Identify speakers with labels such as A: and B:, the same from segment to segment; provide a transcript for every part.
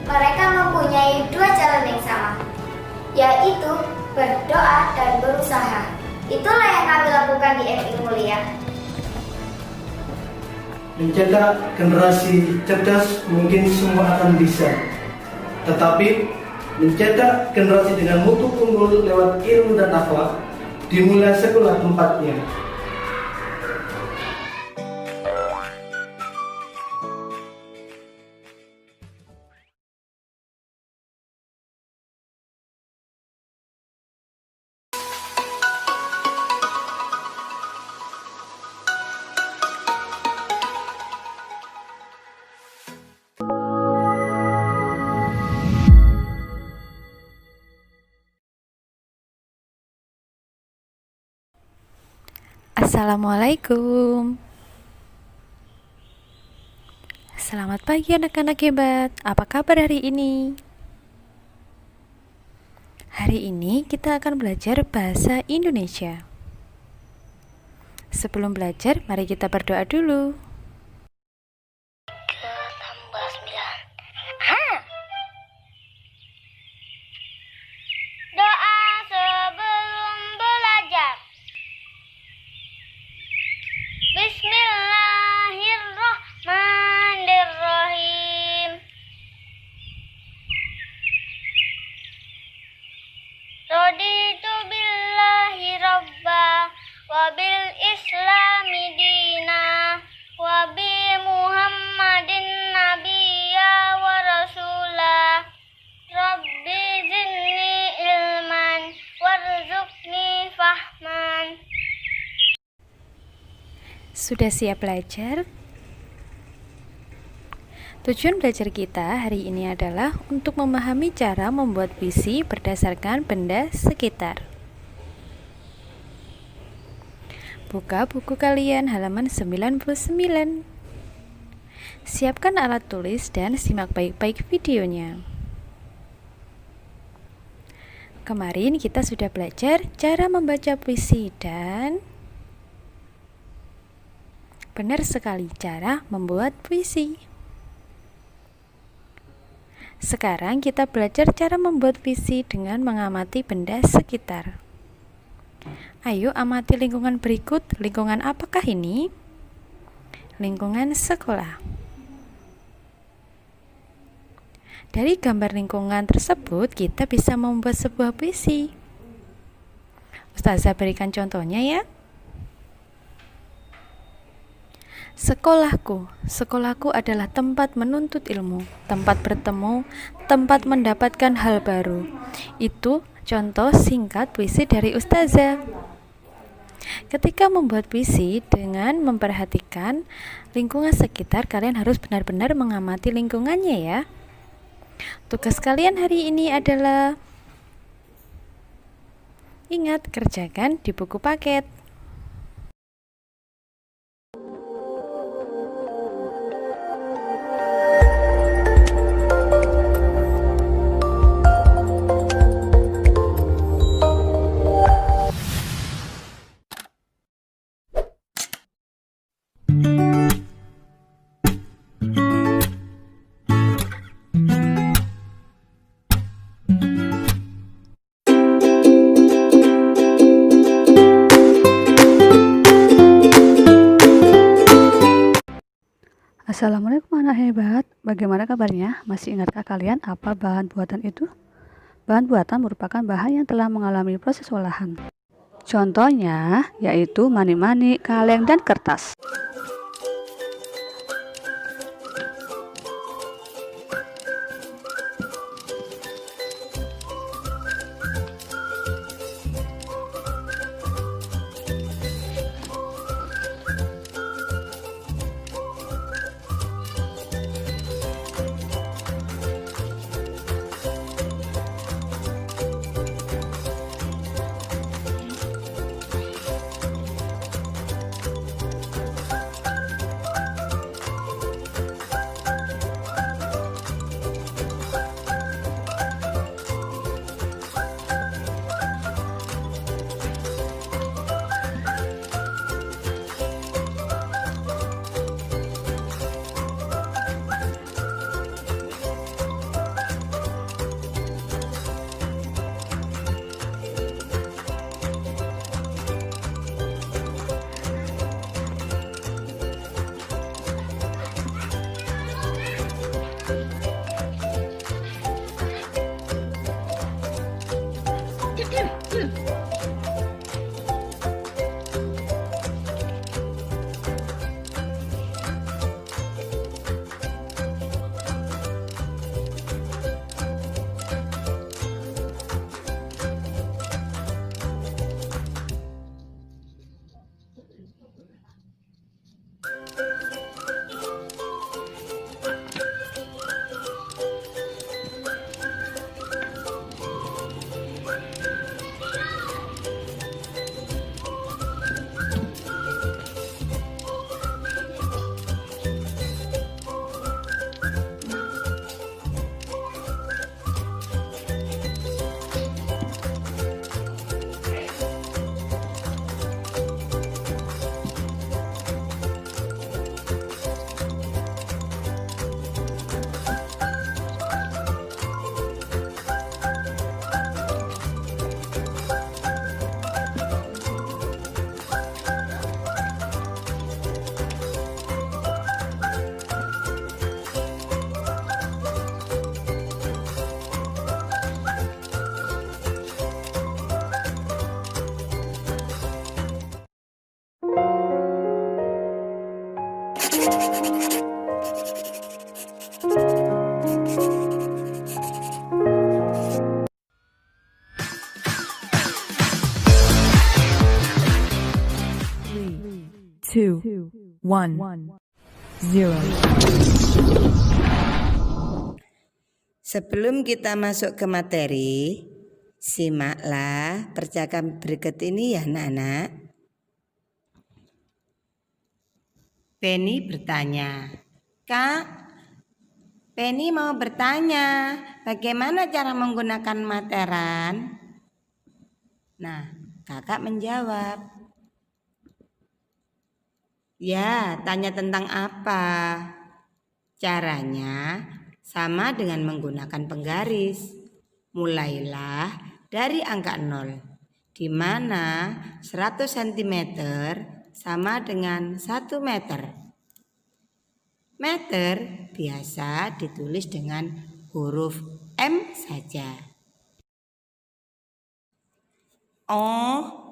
A: Mereka mempunyai dua jalan yang sama, yaitu berdoa dan berusaha. Itulah yang kami lakukan di FI Mulia.
B: Mencetak generasi cerdas mungkin semua akan bisa, tetapi mencetak generasi dengan mutu unggul lewat ilmu dan takwa dimulai sekolah tempatnya.
C: Assalamualaikum. Selamat pagi anak-anak hebat. Apa kabar hari ini? Hari ini kita akan belajar bahasa Indonesia. Sebelum belajar, mari kita berdoa dulu.
A: Doa sebelum belajar. Bismillahirrahmanirrahim. Raditu billahi rabba wa bil islami dina wa bi Muhammadin nabiyya wa rasula. Rabbi zidni ilman warzuqni fahman.
C: Sudah siap belajar? Tujuan belajar kita hari ini adalah untuk memahami cara membuat puisi berdasarkan benda sekitar. Buka buku kalian halaman 99. Siapkan alat tulis dan simak baik-baik videonya. Kemarin kita sudah belajar cara membaca puisi dan benar sekali cara membuat puisi. Sekarang kita belajar cara membuat puisi dengan mengamati benda sekitar. Ayo amati lingkungan berikut. Lingkungan apakah ini? Lingkungan sekolah. Dari gambar lingkungan tersebut, kita bisa membuat sebuah puisi. Ustazah berikan contohnya ya. Sekolahku. Sekolahku adalah tempat menuntut ilmu, tempat bertemu, tempat mendapatkan hal baru. Itu contoh singkat puisi dari Ustazah. Ketika membuat puisi dengan memperhatikan lingkungan sekitar, kalian harus benar-benar mengamati lingkungannya ya. Tugas kalian hari ini adalah ingat, kerjakan di buku paket.
D: Assalamualaikum anak hebat, bagaimana kabarnya? Masih ingatkah kalian apa bahan buatan itu? Bahan buatan merupakan bahan yang telah mengalami proses olahan. Contohnya yaitu mani-mani, kaleng, dan kertas.
E: 2, 1, 0.
F: Sebelum kita masuk ke materi, simaklah percakapan berikut ini ya anak-anak. Penny bertanya, "Kak, Penny mau bertanya, bagaimana cara menggunakan materan?" Nah, kakak menjawab, "Ya, tanya tentang apa?" Caranya sama dengan menggunakan penggaris. Mulailah dari angka 0, di mana 100 cm sama dengan 1 meter. Meter biasa ditulis dengan huruf M saja. Oh,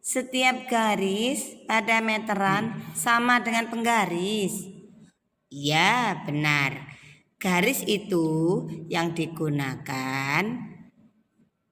F: setiap garis pada meteran sama dengan penggaris. Ya, benar. Garis itu yang digunakan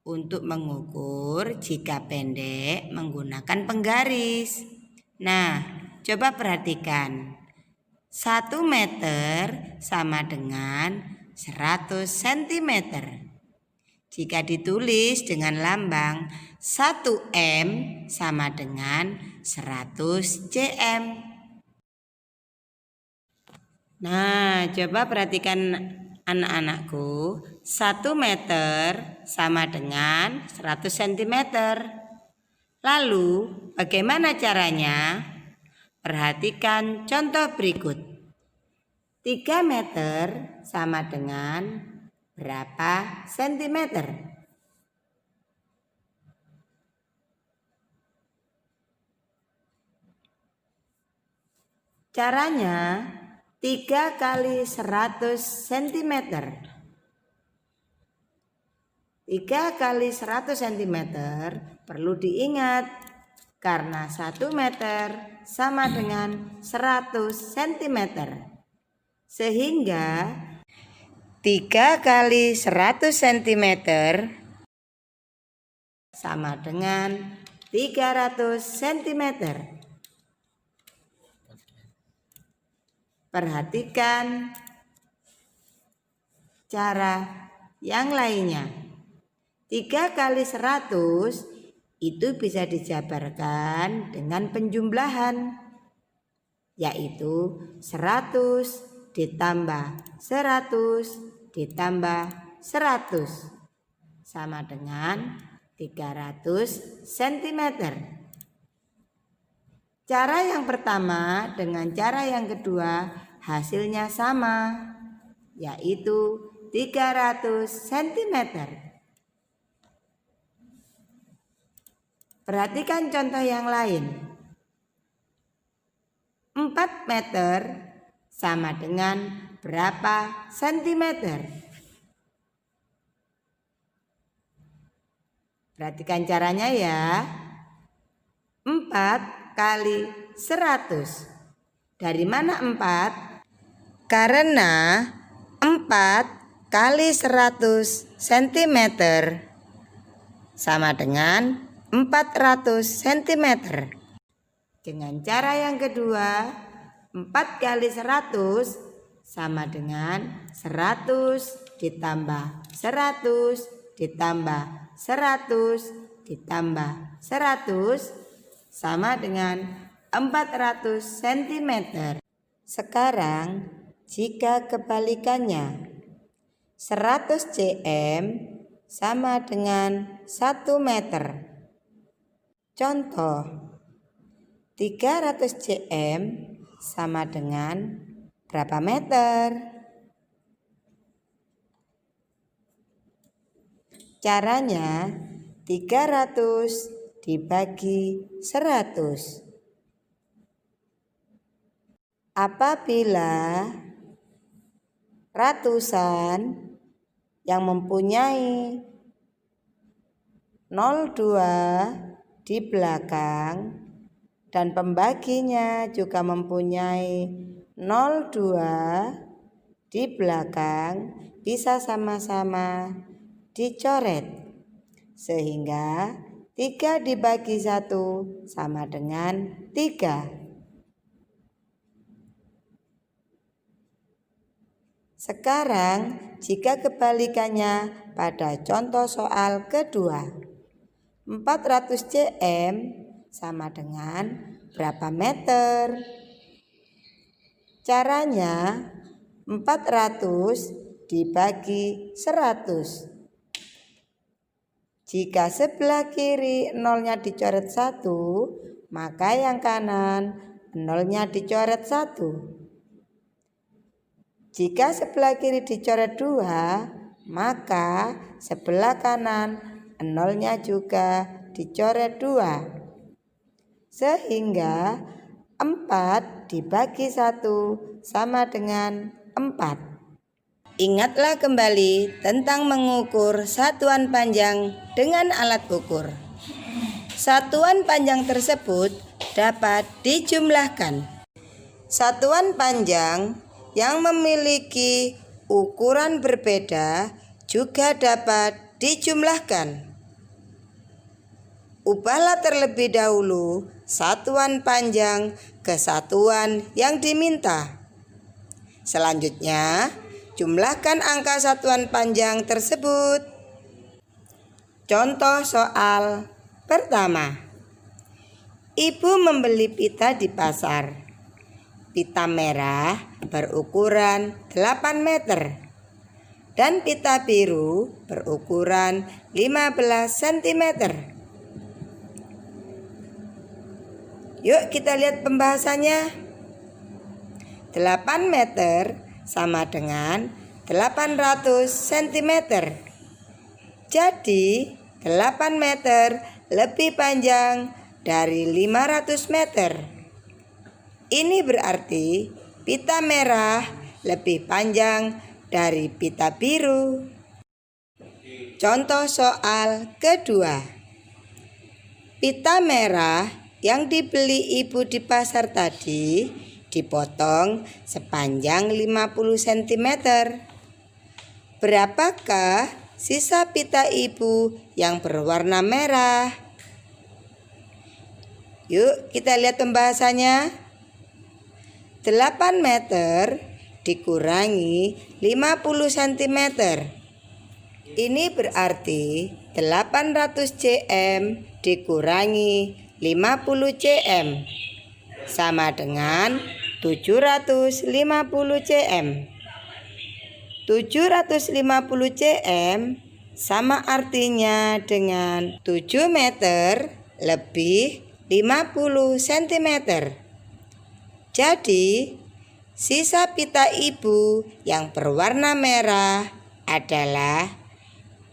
F: untuk mengukur jika pendek menggunakan penggaris. Nah, coba perhatikan. 1 meter sama dengan 100 cm. Jika ditulis dengan lambang 1 M sama dengan 100 cm. Nah, coba perhatikan anak-anakku. 1 meter sama dengan 100 cm. Lalu, bagaimana caranya? Perhatikan contoh berikut. 3 meter sama dengan berapa sentimeter? Caranya 3 kali 100 cm. 3 kali 100 cm perlu diingat karena 1 meter sama dengan 100 cm. Sehingga 3 kali 100 cm sama dengan 300 cm. Perhatikan cara yang lainnya. 3 kali 100 itu bisa dijabarkan dengan penjumlahan, yaitu 100 ditambah 100 ditambah 100 sama dengan 300 cm. Cara yang pertama dengan cara yang kedua hasilnya sama, yaitu 300 cm. Perhatikan contoh yang lain. 4 meter sama dengan berapa sentimeter? Perhatikan caranya ya. 4 kali 100. Dari mana 4? Karena 4 kali 100 cm sama dengan 400 cm. Dengan cara yang kedua, 4 kali 100 sama dengan 100 ditambah 100 ditambah 100 ditambah 100 sama dengan 400 cm. Sekarang jika kebalikannya, 100 cm sama dengan 1 meter. Contoh, 300 cm sama dengan berapa meter? Caranya 300 dibagi 100. Apabila ratusan yang mempunyai 02 di belakang dan pembaginya juga mempunyai 02 di belakang, bisa sama-sama dicoret sehingga 3 dibagi 1 sama dengan 3. Sekarang, jika kebalikannya pada contoh soal kedua, 400 cm sama dengan berapa meter? Caranya, 400 dibagi 100. Jika sebelah kiri nolnya dicoret 1, maka yang kanan nolnya dicoret 1. Jika sebelah kiri dicoret 2, maka sebelah kanan nolnya juga dicoret 2. Sehingga 4 dibagi 1 sama dengan 4. Ingatlah kembali tentang mengukur satuan panjang dengan alat ukur. Satuan panjang tersebut dapat dijumlahkan. Satuan panjang yang memiliki ukuran berbeda juga dapat dijumlahkan. Ubahlah terlebih dahulu satuan panjang ke satuan yang diminta. Selanjutnya, jumlahkan angka satuan panjang tersebut. Contoh soal pertama. Ibu membeli pita di pasar. Pita merah berukuran 8 meter dan pita biru berukuran 15 cm. Yuk kita lihat pembahasannya. 8 meter sama dengan 800 cm. Jadi 8 meter lebih panjang dari 500 meter. Ini berarti pita merah lebih panjang dari pita biru. Contoh soal kedua. Pita merah yang dibeli ibu di pasar tadi dipotong sepanjang 50 cm. Berapakah sisa pita ibu yang berwarna merah? Yuk kita lihat pembahasannya. 8 meter dikurangi 50 cm. Ini berarti 800 cm dikurangi 50 cm sama dengan 750 cm. 750 cm sama artinya dengan 7 meter lebih 50 cm. Jadi, sisa pita ibu yang berwarna merah adalah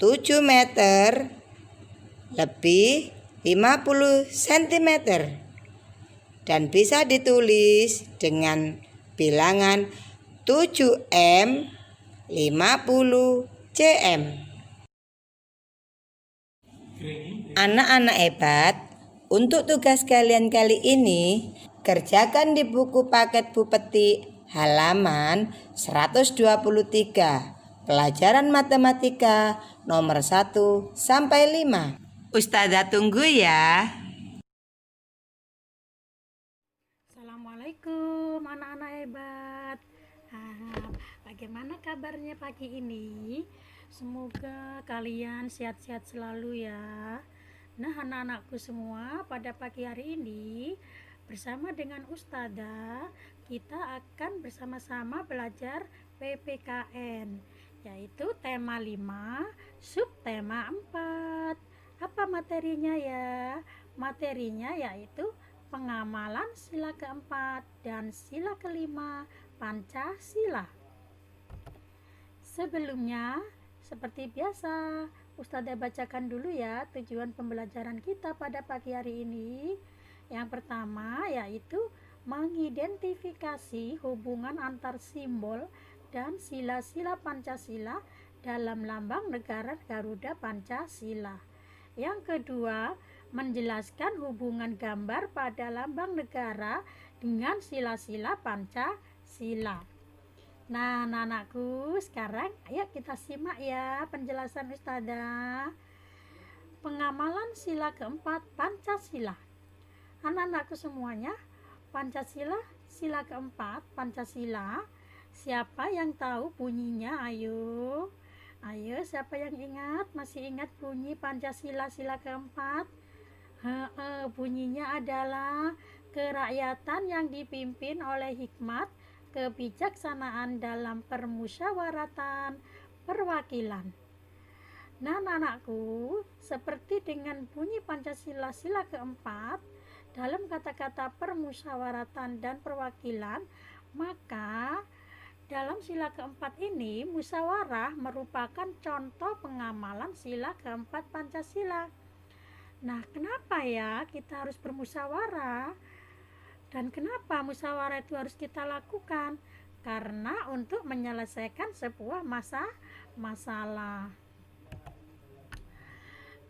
F: 7 meter lebih 50 cm dan bisa ditulis dengan bilangan 7M 50 cm. Anak-anak hebat, untuk tugas kalian kali ini kerjakan di buku paket Bu Peti halaman 123, pelajaran matematika nomor 1 sampai 5. Ustazah tunggu ya.
G: Assalamualaikum anak-anak hebat. Bagaimana kabarnya pagi ini? Semoga kalian sehat-sehat selalu ya. Nah anak-anakku semua, pada pagi hari ini bersama dengan Ustazah kita akan bersama-sama belajar PPKN, yaitu tema 5, subtema 4. Apa materinya ya? Materinya yaitu pengamalan sila keempat dan sila kelima Pancasila. Sebelumnya, seperti biasa, Ustazah bacakan dulu ya tujuan pembelajaran kita pada pagi hari ini. Yang pertama yaitu mengidentifikasi hubungan antar simbol dan sila-sila Pancasila dalam lambang negara Garuda Pancasila. Yang kedua, menjelaskan hubungan gambar pada lambang negara dengan sila-sila Pancasila. Nah, anak-anakku, sekarang ayo kita simak ya penjelasan Ustazah. Pengamalan sila keempat Pancasila. Anak-anakku semuanya, Pancasila, sila keempat Pancasila Siapa yang tahu bunyinya? Ayo. Ayo, siapa yang ingat? Masih ingat bunyi Pancasila sila keempat? Bunyinya adalah kerakyatan yang dipimpin oleh hikmat, kebijaksanaan dalam permusyawaratan, perwakilan. Nah, anak-anakku, seperti dengan bunyi Pancasila sila keempat, dalam kata-kata permusyawaratan dan perwakilan, maka dalam sila keempat ini, musyawarah merupakan contoh pengamalan sila keempat Pancasila. Nah, kenapa ya kita harus bermusyawarah? Dan kenapa musyawarah itu harus kita lakukan? Karena untuk menyelesaikan sebuah masalah.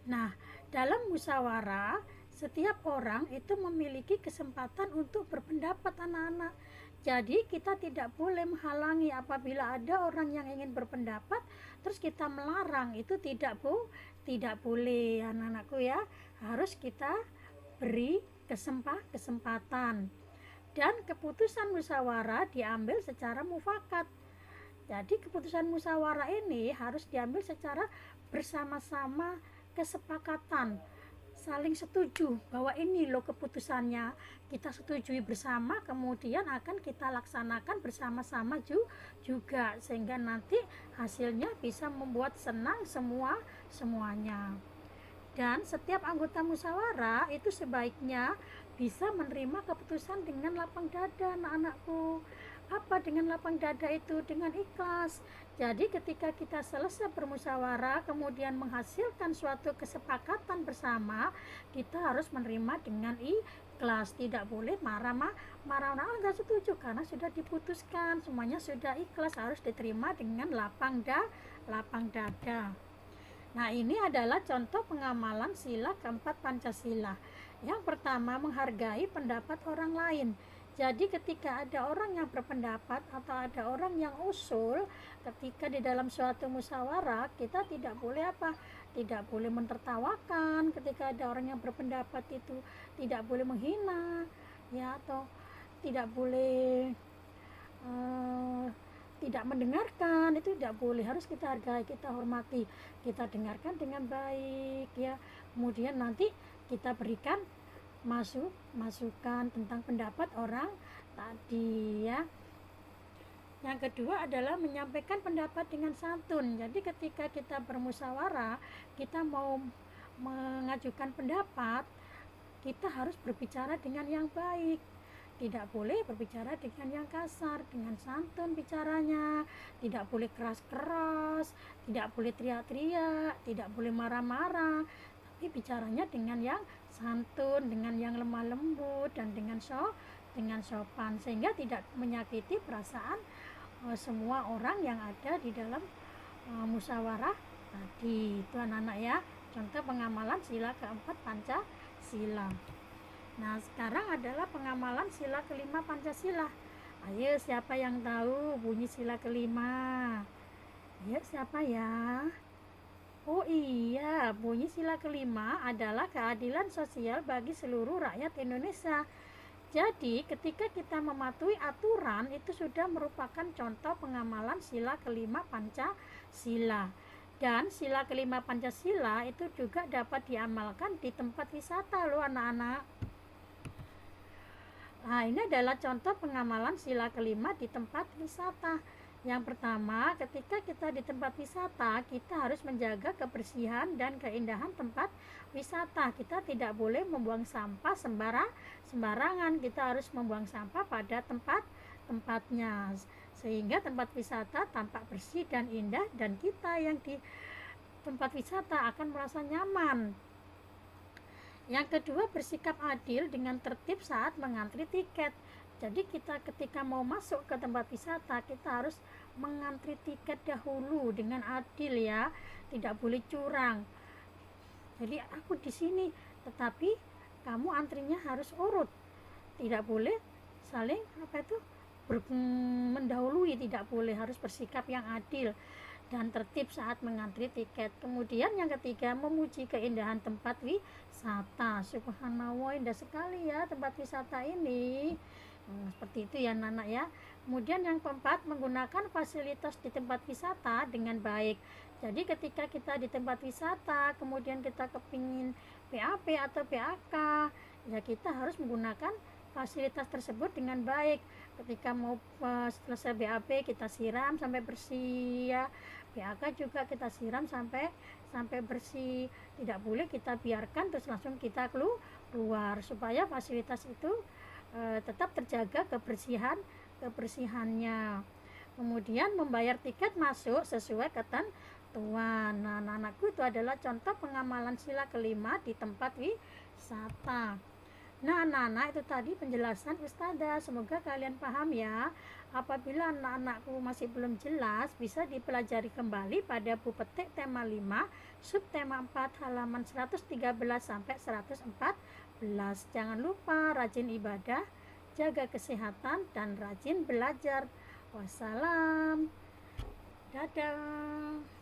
G: Nah, dalam musyawarah, setiap orang itu memiliki kesempatan untuk berpendapat, anak-anak. Jadi kita tidak boleh menghalangi apabila ada orang yang ingin berpendapat, terus kita melarang, itu tidak boleh, anak-anakku ya. Harus kita beri kesempatan. Dan keputusan musyawarah diambil secara mufakat. Jadi keputusan musyawarah ini harus diambil secara bersama-sama, kesepakatan, saling setuju bahwa ini loh keputusannya, kita setujui bersama, kemudian akan kita laksanakan bersama-sama juga, sehingga nanti hasilnya bisa membuat senang semuanya. Dan setiap anggota musyawarah itu sebaiknya bisa menerima keputusan dengan lapang dada, anak-anakku. Apa dengan lapang dada itu? Dengan ikhlas. Jadi ketika kita selesai bermusyawarah kemudian menghasilkan suatu kesepakatan bersama, kita harus menerima dengan ikhlas. Tidak boleh marah nggak setuju karena sudah diputuskan, semuanya sudah ikhlas, harus diterima dengan lapang dada. Nah, ini adalah contoh pengamalan sila keempat Pancasila. Yang pertama, menghargai pendapat orang lain. Jadi ketika ada orang yang berpendapat atau ada orang yang usul, ketika di dalam suatu musyawarah, kita tidak boleh tidak boleh mentertawakan. Ketika ada orang yang berpendapat itu tidak boleh menghina, ya, atau tidak boleh tidak mendengarkan, itu tidak boleh. Harus kita hargai, kita hormati, kita dengarkan dengan baik, ya. Kemudian nanti kita berikan masukan tentang pendapat orang tadi, ya. Yang kedua adalah menyampaikan pendapat dengan santun. Jadi ketika kita bermusyawarah, kita mau mengajukan pendapat, kita harus berbicara dengan yang baik. Tidak boleh berbicara dengan yang kasar, dengan santun bicaranya. Tidak boleh keras-keras, tidak boleh teriak-teriak, tidak boleh marah-marah. Tapi bicaranya dengan yang santun, dengan yang lemah lembut, dan dengan sopan, sehingga tidak menyakiti perasaan semua orang yang ada di dalam musyawarah tadi. Itu anak-anak ya, contoh pengamalan sila keempat Pancasila. Nah, sekarang adalah pengamalan sila kelima Pancasila. Ayo, siapa yang tahu bunyi sila kelima? Ayo, siapa ya? Oh iya, bunyi sila kelima adalah keadilan sosial bagi seluruh rakyat Indonesia. Jadi, ketika kita mematuhi aturan, itu sudah merupakan contoh pengamalan sila kelima Pancasila. Dan sila kelima Pancasila itu juga dapat diamalkan di tempat wisata loh, anak-anak. Nah, ini adalah contoh pengamalan sila kelima di tempat wisata. Yang pertama, ketika kita di tempat wisata, kita harus menjaga kebersihan dan keindahan tempat wisata. Kita tidak boleh membuang sampah sembarangan. Kita harus membuang sampah pada tempatnya, sehingga tempat wisata tampak bersih dan indah, dan kita yang di tempat wisata akan merasa nyaman. Yang kedua, bersikap adil dengan tertib saat mengantri tiket. Jadi kita ketika mau masuk ke tempat wisata, kita harus mengantri tiket dahulu dengan adil, ya. Tidak boleh curang. Jadi aku di sini, tetapi kamu antrinya harus urut. Tidak boleh saling mendahului, tidak boleh. Harus bersikap yang adil dan tertib saat mengantri tiket. Kemudian yang ketiga, memuji keindahan tempat wisata. Subhanallah, indah sekali ya tempat wisata ini. Seperti itu ya anak-anak ya. Kemudian yang keempat, menggunakan fasilitas di tempat wisata dengan baik. Jadi ketika kita di tempat wisata, kemudian kita kepingin BAP atau BAK, ya kita harus menggunakan fasilitas tersebut dengan baik. Ketika mau selesai BAP, kita siram sampai bersih ya. BAK juga kita siram sampai bersih. Tidak boleh kita biarkan terus langsung kita keluar, supaya fasilitas itu tetap terjaga kebersihannya. Kemudian membayar tiket masuk sesuai ketentuan. Nah, anak-anakku, itu adalah contoh pengamalan sila kelima di tempat wisata. Nah, anak-anak, itu tadi penjelasan Ustazah. Semoga kalian paham ya. Apabila anak-anakku masih belum jelas, bisa dipelajari kembali pada buku petik tema 5, subtema 4, halaman 113 sampai 114. Jangan lupa rajin ibadah, jaga kesehatan, dan rajin belajar. Wassalam. Dadah.